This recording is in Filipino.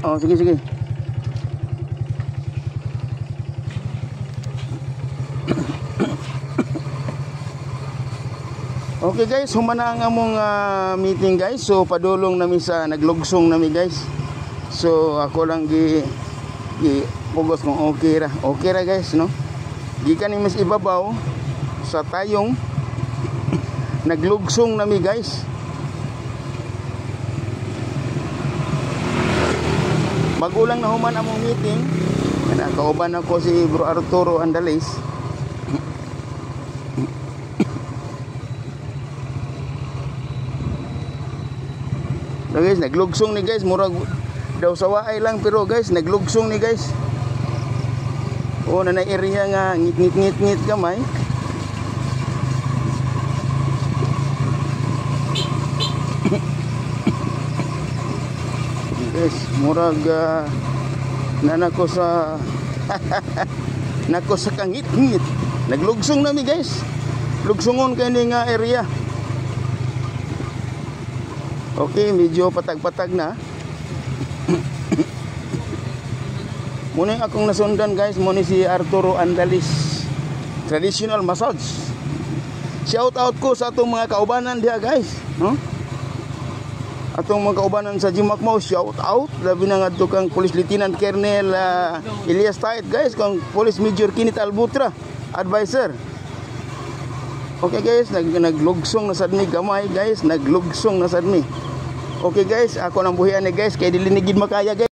Oh, sige, sige. Okay guys, humana ang among meeting guys. So padulong nami sa naglugsong nami guys. So ako lang gi pugos kung okay ra guys, no. Gikan ni mas ibabaw sa tayong naglugsong nami guys. Magulang na human among meeting. Nakauban ako si Bro Arturo Andalis. So guys, naglugsong ni guys, murag daw sa waay lang pero guys, naglugsong ni guys. O na area nga ngit gamay. Guys, murag nanako sa nako sa kangit-ngit. Naglugsong nami guys. Lugsungon kay ni nga area. Okay, medyo patag-patag na. Muna akong nasundan guys, muna si Arturo Andalis Traditional Massage. Shout out ko sa atong mga kaubanan diha guys, no? Atong mga kaubanan sa Jimakmao, shout out. Labi na nga kang Police Lieutenant Colonel Elias Tait guys, kang Police Major Kinit Albutra, advisor. Okay guys, naglugsong na sad mi gamay guys, naglugsong na sad mi. Okay guys, ako nang buhian ni guys, kay dili ni gid makaya guys.